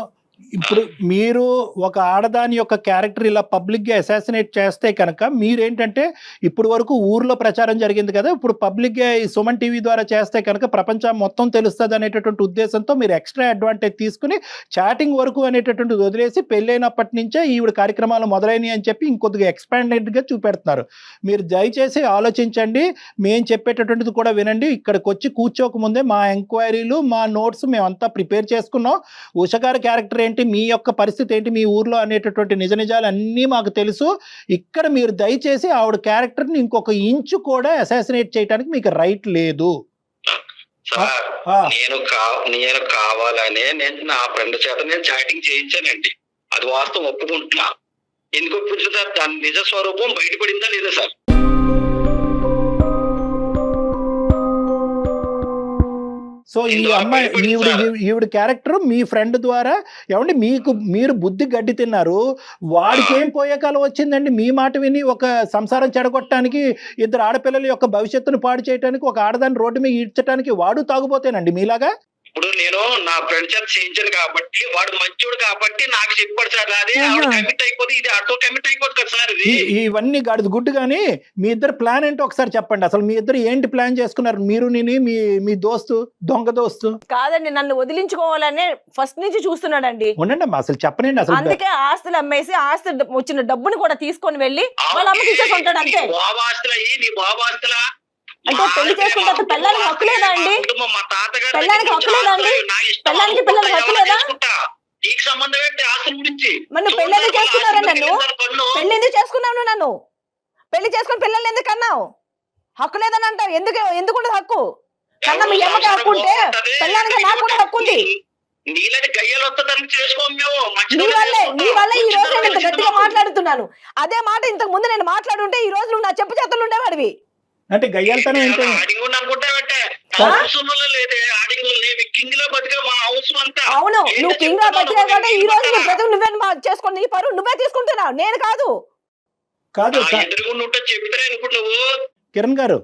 S2: ఇప్పుడు మీరు ఒక ఆడదాని యొక్క క్యారెక్టర్ ఇలా పబ్లిక్ గా అసాసినేట్ చేస్తే కనుక మీరేంటంటే, ఇప్పుడు వరకు ఊర్లో ప్రచారం జరిగింది కదా, ఇప్పుడు పబ్లిక్ గా ఈ సుమన్ టీవీ ద్వారా చేస్తే కనుక ప్రపంచం మొత్తం తెలుస్తుంది అనేటటువంటి ఉద్దేశంతో మీరు ఎక్స్ట్రా అడ్వాంటేజ్ తీసుకుని చాటింగ్ వరకు అనేటటువంటి వదిలేసి పెళ్ళైనప్పటి నుంచే ఈవిడ కార్యక్రమాలు మొదలైనవి అని చెప్పి ఇంకొద్దిగా ఎక్స్పాండెడ్ గా చూపెడుతున్నారు. మీరు దయచేసి ఆలోచించండి, మేము చెప్పేటటువంటిది కూడా వినండి. ఇక్కడికి వచ్చి కూర్చోకముందే మా ఎంక్వైరీలు, మా నోట్స్ మేమంతా ప్రిపేర్ చేసుకున్నాం. ఉష గారి క్యారెక్టర్ ఏంటి, మీ యొక్క పరిస్థితి ఏంటి మీ ఊర్లో అనేటటువంటి నిజ నిజాలు అన్నీ మాకు తెలుసు. ఇక్కడ మీరు దయచేసి ఆవిడ క్యారెక్టర్ని ఇంకొక ఇంచు కూడా అసాసినేట్ చేయడానికి మీకు రైట్ లేదు.
S3: సార్,
S2: ఆ.
S3: నేను కావాలనే నేను నా ఫ్రెండ్ చేత నేను చాటింగ్ చేయించానండి. అది వాస్తవం, ఒప్పుకుంటున్నా. ఎందుకు ఒప్పుకుంటున్నా సార్? దాని నిజ స్వరూపం బయటపడిందా లేదా సార్?
S2: సో ఈ అమ్మాయి ఈవిడ క్యారెక్టర్ మీ ఫ్రెండ్ ద్వారా ఏమండి మీరు బుద్ధి గడ్డి తిన్నారు. వాడికి ఏం పోయే కాలం వచ్చిందండి? మీ మాట విని ఒక సంసారం చెడగొట్టడానికి, 2 ఆడపిల్లల యొక్క భవిష్యత్తును పాడు చేయడానికి, ఒక ఆడదాన్ని రోడ్డు మీద ఈడ్చడానికి వాడు తాగుపోతేనండి మీలాగా.
S3: ఇప్పుడు నేను నా ఫ్రెండ్ చేత చేయించాను కాబట్టి, వాడు మంచోడు కాబట్టి నాకు చెప్పాడు సార్. అదే ఆవిడ కమిట్ అయిపోతే ఇది ఆటో కమిట్ అయిపోతుంది కదా సార్. ఇది
S2: ఇవన్నీ గాడిద గుడ్డు. కానీ మీ ఇద్దరు ప్లాన్ ఏంటో ఒకసారి చెప్పండి. అసలు మీ ఇద్దరు ఏంటి ప్లాన్ చేసుకున్నారు? మీరు మీ దోస్తు, దొంగ దోస్తు
S5: కాదండి, నన్ను వదిలించుకోవాలనే ఫస్ట్ నుంచి చూస్తున్నాడండి.
S2: ఉండండి అమ్మా, అసలు చెప్పనండి. అసలు
S5: అందుకే ఆస్తులు అమ్మేసి ఆస్తి వచ్చిన డబ్బుని కూడా తీసుకొని వెళ్ళి వాళ్ళ అమ్మకి ఇచ్చేసి ఉంటాడు అంతే.
S3: నీ బాబాస్తులా
S5: అంటే పెళ్లి చేసుకుంటే పెళ్ళానికి హక్కు లేదా అండి?
S3: మా తాతగారు
S5: పెళ్ళానికి హక్కు లేదా అండి? పెళ్ళానికి పిల్లలకి హక్కు లేదా?
S3: నీకు సంబంధం ఏంటి ఆస్తుల గురించి?
S5: మరి నువ్వు పెళ్ళి ఎందుకు చేసుకున్నావు నన్ను? పెళ్లి ఎందుకు చేసుకున్నావు నన్ను? పెళ్లి చేసుకుని పిల్లల్ని ఎందుకు అన్నావు? హక్కు లేదని అంటావు. ఎందుకుంటది హక్కు? కన్నా మీ అమ్మకి హక్కు ఉంటే పెళ్ళానికి నాకు కూడా హక్కు ఉంది.
S3: నీళ్ళని గయ్యలు వస్తుందని చేసుకోం మేము.
S5: నీ వల్ల ఈ రోజు నేను ఇంత గట్టిగా మాట్లాడుతున్నాను. అదే మాట ఇంతకు ముందు నేను మాట్లాడుంటే ఈ రోజు నువ్వు నా చెప్పు చేతులు ఉండేవాడివి.
S2: అంటే గయ్యాలతోనే ఏంటి?
S5: అవును, నువ్వు కింగ్ గా బతికా కాబట్టి ఈ రోజు నీ బ్రతుకు నువ్వే చేసుకుని నీ పరువు నువ్వే తీసుకుంటున్నావు, నేను కాదు.
S2: కాదు
S3: చెప్తారా ఇప్పుడు నువ్వు?
S2: కిరణ్ గారు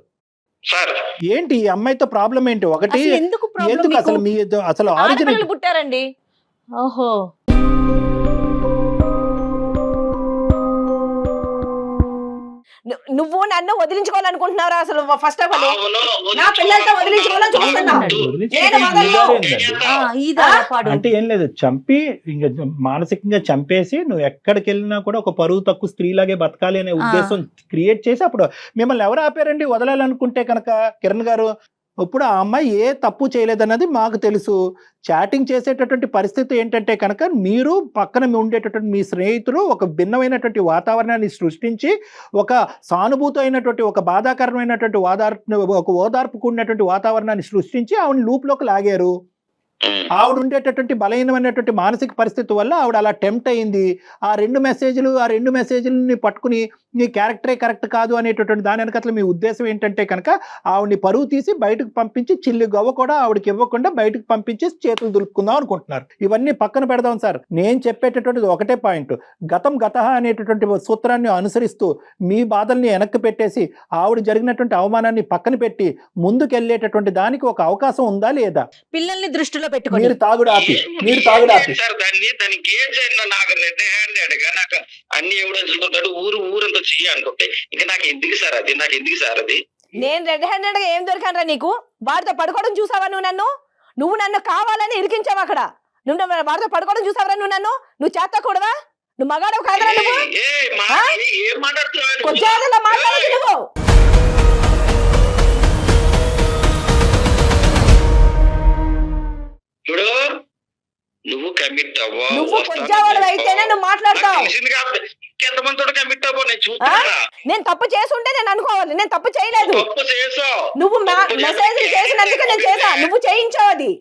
S3: సార్
S2: ఏంటి ఈ అమ్మాయితో ప్రాబ్లం ఏంటి? ఒకటి
S1: అసలు ఎందుకు problem
S2: ఎందుకు
S1: మీకు?
S2: అసలు మీ అసలు ఆరిజిన్
S1: ఆడపిల్లలు పుట్టారండి. ఓహో,
S5: నువ్వు నన్ను వదిలించుకోవాలనుకుంటున్నారా అసలు? ఫస్ట్ ఆఫ్ ఆల్ నా పిల్లలతో వదిలించుకోవాలని చూస్తున్నావు. నేను వదలను.
S2: అంటే ఏం లేదు, చంపి ఇంకా మానసికంగా చంపేసి నువ్వు ఎక్కడికి వెళ్ళినా కూడా ఒక పరువు తక్కువ స్త్రీలాగే బతకాలి అనే ఉద్దేశం క్రియేట్ చేసి అప్పుడు మిమ్మల్ని ఎవరు ఆపారండి వదలాలనుకుంటే కనుక? కిరణ్ గారు, ఇప్పుడు ఆ అమ్మాయి ఏ తప్పు చేయలేదన్నది మాకు తెలుసు. చాటింగ్ చేసేటటువంటి పరిస్థితి ఏంటంటే కనుక మీరు పక్కన ఉండేటటువంటి మీ స్నేహితులు ఒక భిన్నమైనటువంటి వాతావరణాన్ని సృష్టించి ఒక సానుభూతి అయినటువంటి ఒక బాధాకరమైనటువంటి ఒక ఓదార్పు కూడినటువంటి వాతావరణాన్ని సృష్టించి ఆవిడ లూప్లోకి లాగారు. ఆవిడ ఉండేటటువంటి బలహీనమైనటువంటి మానసిక పరిస్థితి వల్ల ఆవిడ అలా టెంప్ట్ అయింది. ఆ రెండు మెసేజ్లని పట్టుకుని నీ క్యారెక్టరే కరెక్ట్ కాదు అనేటటువంటి దాని వెనకట్ల మీ ఉద్దేశం ఏంటంటే కనుక ఆవిడని పరువు తీసి బయటకు పంపించి చిల్లి గవ్వ కూడా ఆవిడకి ఇవ్వకుండా బయటకు పంపించి చేతులు దులుపుకుందాం అనుకుంటున్నారు. ఇవన్నీ పక్కన పెడదాం సార్. నేను చెప్పేటటువంటిది ఒకటే పాయింట్. గతః అనేటటువంటి సూత్రాన్ని అనుసరిస్తూ మీ బాధల్ని వెనక్కి పెట్టేసి ఆవిడ జరిగినటువంటి అవమానాన్ని పక్కన పెట్టి ముందుకెళ్ళేటటువంటి దానికి ఒక అవకాశం ఉందా లేదా?
S1: పిల్లల్ని దృష్టిలో పెట్టుకొని
S2: మీరు తాగుడు ఆపి
S3: సార్ దానికి నాకు రెడ్ హ్యాండెడ్ గా నాకు అన్ని ఎవడు ఊరంతా చెయ్యి అనుకుంటే ఇంకా నాకు ఎందుకు సార్ అది?
S5: నేను రెడ్ హ్యాండెడ్ గా ఏం దొరికానరా నీకు? వాడితో పడుకోవడం చూసావా నువ్వు నన్ను కావాలని ఇరికించావు అక్కడ. నువ్వు వాడితో పడుకోవడం చూసావరా నువ్వు చేతకూడదా? నువ్వు మగాడవు కాదరా?
S3: ఏం మాట్లాడుతున్నావు?
S5: కొంచెం మాట్లాడదు నువ్వు.
S3: ఇప్పుడు నువ్వు కమిట్ అవ్వా,
S5: నువ్వు కొంచెం అయితేనే నువ్వు మాట్లాడతావు.
S3: ఎంతమంది కమిట్ అవ్వ నేను చూస్తున్నా.
S5: నేను తప్పు చేసుంటే నేను అనుకోవాలి, నేను తప్పు చేయలేదు.
S3: తప్పు చేసావు.
S5: నువ్వు మెసేజ్ చేసినందుకే నేను చేసా, నువ్వు చేయించావు అది.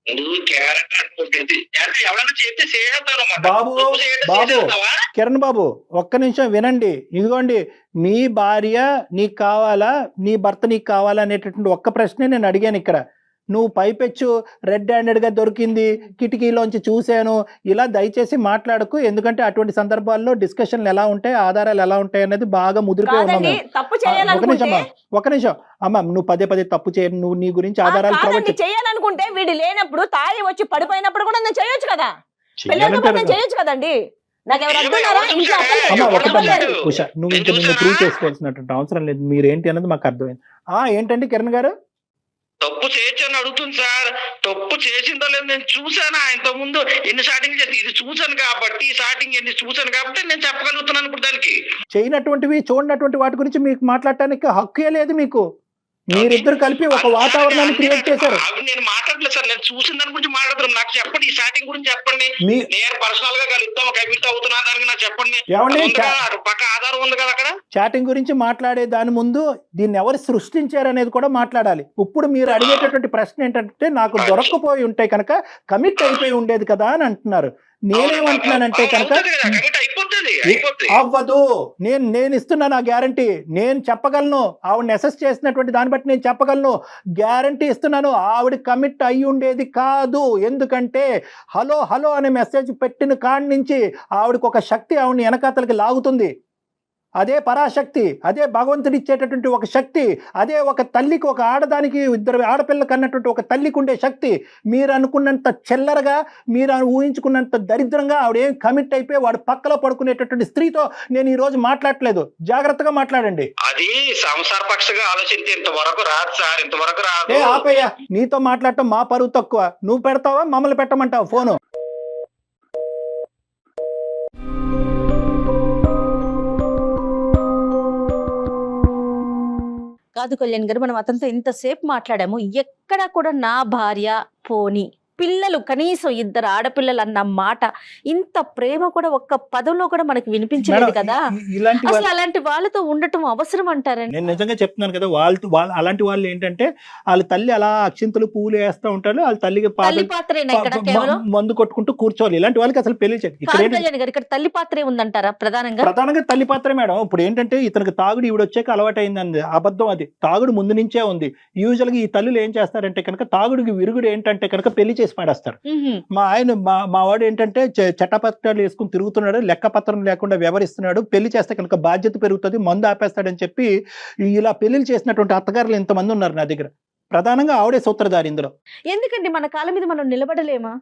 S3: నువ్వు క్యారెక్టర్ ఎవరైనా చేస్తే చేస్తాను.
S2: బాబు కిరణ్ బాబు ఒక్క నిమిషం వినండి. ఇదిగోండి, మీ భార్య నీకు కావాలా, నీ భర్త నీకు కావాలా అనేటటువంటి ఒక్క ప్రశ్నే నేను అడిగాను ఇక్కడ. నువ్వు పైపెచ్చు రెడ్ హ్యాండెడ్గా దొరికింది, కిటికీలోంచి చూశాను, ఇలా దయచేసి మాట్లాడకు. ఎందుకంటే అటువంటి సందర్భాల్లో డిస్కషన్లు ఎలా ఉంటాయి, ఆధారాలు ఎలా ఉంటాయి అనేది బాగా ముదిరిపోయి ఉన్నాము. ఒక నిమిషం అమ్మ, నువ్వు పదే తప్పు చేయ, నువ్వు నీ గురించి ఆధారాలు
S5: చేయాలనుకుంటే వీడు లేనప్పుడు తాగి వచ్చి పడిపోయినప్పుడు కూడా నేను చేయొచ్చు కదా, చేయొచ్చు కదండి.
S2: ఉషా, నువ్వు ఇంకా నిన్ను ప్రూవ్ చేసుకోవాల్సినటువంటి అవసరం లేదు. మీరేంటి అన్నది మాకు అర్థమైంది. ఏంటండి కిరణ్ గారు?
S3: తప్పు చేయొచ్చు అని అడుగుతుంది సార్. తప్పు చేసిందో లేదు నేను చూసాను. ఇంత ముందు ఎన్ని స్టార్టింగ్ చేసి ఇది చూసాను కాబట్టి, ఈ స్టార్టింగ్ ఎన్ని చూసాను కాబట్టి నేను చెప్పగలుగుతున్నాను. ఇప్పుడు దానికి
S2: చేయనటువంటివి చూడనటువంటి వాటి గురించి మీకు మాట్లాడటానికి హక్కే లేదు మీకు. మీరిద్దరు కలిపి ఒక వాతావరణాన్ని క్రియేట్ చేశారు.
S3: నేను మాట్లాడలేదు సార్, నేను చూసిన దాని గురించి మాట్లాడుతున్నాను. నాకు చెప్పండి, ఈ స్టార్టింగ్ గురించి చెప్పండి. నేను పర్సనల్ గా కలుద్దాం, కమిట్ అవుతున్నా దానికి నాకు చెప్పండి. పక్క ఆధారం ఉంది కదా అక్కడ.
S2: చాటింగ్ గురించి మాట్లాడే దాని ముందు దీన్ని ఎవరు సృష్టించారు అనేది కూడా మాట్లాడాలి. ఇప్పుడు మీరు అడిగేటటువంటి ప్రశ్న ఏంటంటే, నాకు దొరక్కపోయి ఉంటే కనుక కమిట్ అయిపోయి ఉండేది కదా అని అంటున్నారు. నేనేమంటున్నానంటే కనుక అవ్వదు. నేను ఇస్తున్నాను ఆ గ్యారంటీ. నేను చెప్పగలను, ఆవిడని అసెస్ చేసినటువంటి దాన్ని బట్టి నేను చెప్పగలను, గ్యారంటీ ఇస్తున్నాను. ఆవిడ కమిట్ అయ్యి ఉండేది కాదు. ఎందుకంటే హలో అనే మెసేజ్ పెట్టిన కాడి నుంచి ఆవిడకి ఒక శక్తి ఆవిడని వెనకాతలకి లాగుతుంది. అదే పరాశక్తి, అదే భగవంతుడు ఇచ్చేటటువంటి ఒక శక్తి, అదే ఒక తల్లికి, ఒక ఆడదానికి, ఇద్దరు ఆడపిల్లకి అన్నటువంటి ఒక తల్లికి ఉండే శక్తి. మీరు అనుకున్నంత చిల్లరగా, మీరు ఊహించుకున్నంత దరిద్రంగా ఆవిడేం కమిట్ అయిపోయి వాడు పక్కలో పడుకునేటటువంటి స్త్రీతో నేను ఈ రోజు మాట్లాడలేదు. జాగ్రత్తగా మాట్లాడండి.
S3: అది సంసార పక్షంగా ఆలోచించి ఇంతవరకు రాదు సార్, ఇంతవరకు రాదు.
S2: ఆపయ్యా, నీతో మాట్లాడటం మా పరువు తక్కువ. నువ్వు పెడతావా, మమ్మల్ని పెట్టమంటావు ఫోను?
S1: కాదు కళ్యాణ్ గారు, మనం అతనితో ఇంతసేపు మాట్లాడాము, ఎక్కడ కూడా నా భార్య పోని
S6: పిల్లలు కనీసం 2 ఆడపిల్లలు అన్న మాట, ఇంత ప్రేమ కూడా ఒక్క పదంలో కూడా మనకి వినిపించలేదు
S2: మేడం,
S6: కదా.
S2: ఇలాంటి
S6: అసలు అలాంటి వాళ్ళతో ఉండటం అవసరం అంటారండి?
S2: నేను నిజంగా చెప్తున్నాను కదా, వాళ్ళు అలాంటి వాళ్ళు ఏంటంటే వాళ్ళ తల్లి అలా అక్షింతలు పువ్వులు వేస్తూ ఉంటారు, వాళ్ళ తల్లికి
S6: తల్లి పాత్రేనా ఇక్కడ కేవలం?
S2: మందు కొట్టుకుంటూ కూర్చోవాలి. ఇలాంటి వాళ్ళకి అసలు పెళ్లి చేయాలి. ఇక్కడ
S6: కాదు కళ్యాణ్ గారు, ఇక్కడ తల్లి పాత్రే ఉందంటారా ప్రధానంగా?
S2: ప్రధానంగా తల్లి పాత్రే మేడం. ఇప్పుడు ఏంటంటే ఇతనికి తాగుడు ఈవిడ వచ్చాక అలవాటు అయిందండి, అబద్ధం అది. తాగుడు ముందు నుంచే ఉంది. యూజువల్ గా ఈ తల్లులు ఏం చేస్తారంటే కనుక తాగుడికి విరుగుడు ఏంటంటే కనుక పెళ్లి చేసి పాడేస్తారు. మా వాడు ఏంటంటే చట్టపత్రాలు వేసుకుని తిరుగుతున్నాడు, లెక్కపత్రం లేకుండా వ్యవహరిస్తున్నాడు, పెళ్లి చేస్తే కనుక బాధ్యత పెరుగుతుంది, మందు ఆపేస్తాడని చెప్పి ఇలా పెళ్లిళ్ళు చేసినటువంటి అత్తగారులు ఇంతమంది ఉన్నారు నా దగ్గర. ప్రధానంగా ఆవిడే సూత్రధారి ఇందులో.
S6: ఎందుకండి మన కాళ్ళ మీద మనం నిలబడలేమా?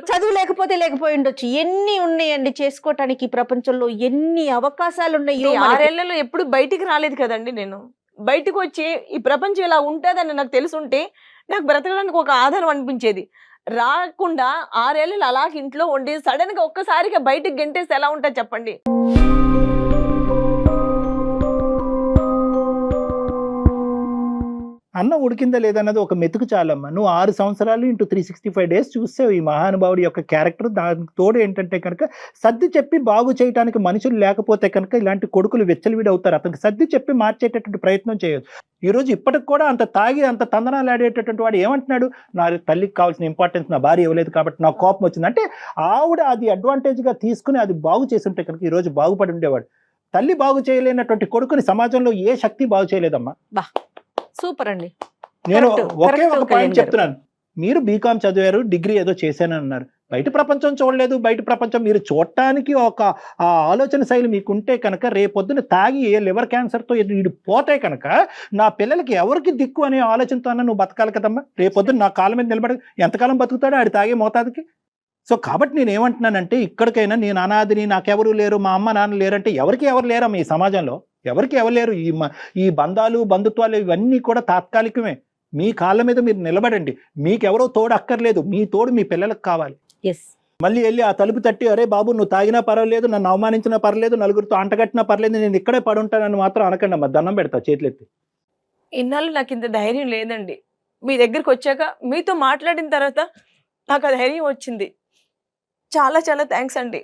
S6: చదువు లేకపోయి ఉండొచ్చు, ఎన్ని ఉన్నాయండి చేసుకోవటానికి ఈ ప్రపంచంలో, ఎన్ని అవకాశాలు ఉన్నాయి.
S5: 6 ఏళ్లలో ఎప్పుడు బయటికి రాలేదు కదండి. నేను బయటకు వచ్చి ఈ ప్రపంచం ఇలా ఉంటుందని నాకు తెలుసుంటే నాకు బ్రతకడానికి ఒక ఆధారం అనిపించేది. రాకుండా 6 ఏళ్ళు అలాగే ఇంట్లో ఉండి సడన్ గా ఒక్కసారిగా బయటికి గెంటేస్తే ఎలా ఉంటుంది చెప్పండి.
S2: అన్నం ఉడికిందా లేదన్నది ఒక మెతుకు చాలమ్మా. నువ్వు 6 సంవత్సరాలు ఇంటూ 365 days చూసావు ఈ మహానుభావుడి యొక్క క్యారెక్టర్. దానికి తోడు ఏంటంటే కనుక సర్ది చెప్పి బాగు చేయడానికి మనుషులు లేకపోతే కనుక ఇలాంటి కొడుకులు వెచ్చలివిడి అవుతారు. అతనికి సర్ది చెప్పి మార్చేటటువంటి ప్రయత్నం చేయదు. ఈ రోజు ఇప్పటికి కూడా అంత తాగి అంత తందనాలు ఆడేటటువంటి వాడు ఏమంటున్నాడు, నా తల్లికి కావాల్సిన ఇంపార్టెన్స్ నా భార్య ఇవ్వలేదు కాబట్టి నాకు కోపం వచ్చింది అంటే, ఆవిడ అది అడ్వాంటేజ్ గా తీసుకుని అది బాగు చేసి ఉంటే కనుక ఈ రోజు బాగుపడి ఉండేవాడు. తల్లి బాగు చేయలేనటువంటి కొడుకుని సమాజంలో ఏ శక్తి బాగు చేయలేదమ్మా.
S6: సూపర్ అండి.
S2: నేను ఒకే
S6: correct,
S2: ఒక
S6: కళ్యాణ్
S2: పాయింట్
S6: గారు.
S2: చెప్తున్నాను. మీరు బీకామ్ చదివారు, డిగ్రీ ఏదో చేశాను అన్నారు. బయట ప్రపంచం చూడలేదు. బయట ప్రపంచం మీరు చూడటానికి ఒక ఆలోచన శైలి మీకుంటే కనుక రేపొద్దున తాగి లివర్ క్యాన్సర్తో వీడు పోతే కనుక నా పిల్లలకి ఎవరికి దిక్కు అనే ఆలోచనతో అన్న నువ్వు బతకాలి కదమ్మా. రేపొద్దున నా కాళ్ళ మీద నిలబడి ఎంతకాలం బతుకుతాడో ఆడి తాగే మోతాదుకి. సో కాబట్టి నేను ఏమంటున్నానంటే, ఇక్కడికైనా నేను అనాథిని, నాకెవరు లేరు, మా అమ్మ నాన్న లేరంటే ఎవరికి ఎవరు లేరమ్మా ఈ సమాజంలో. ఎవరికి ఎవరు లేరు. ఈ బంధాలు బంధుత్వాలు ఇవన్నీ కూడా తాత్కాలికమే. మీ కాళ్ళ మీద మీరు నిలబడండి. మీకెవరో తోడు అక్కర్లేదు, మీ తోడు మీ పిల్లలకు కావాలి. మళ్ళీ వెళ్ళి ఆ తలుపు తట్టి, అరే బాబు నువ్వు తాగినా పర్వాలేదు, నన్ను అవమానించినా పర్లేదు, నలుగురితో అంటగట్టినా పర్లేదు, నేను ఇక్కడే పడుంటానని మాత్రం అనకండి అమ్మా. దండం పెడతా చేతులెత్తి.
S5: ఇన్నాళ్ళు నాకు ఇంత ధైర్యం లేదండి. మీ దగ్గరికి వచ్చాక మీతో మాట్లాడిన తర్వాత నాకు ఆ ధైర్యం వచ్చింది. చాలా చాలా థ్యాంక్స్ అండి.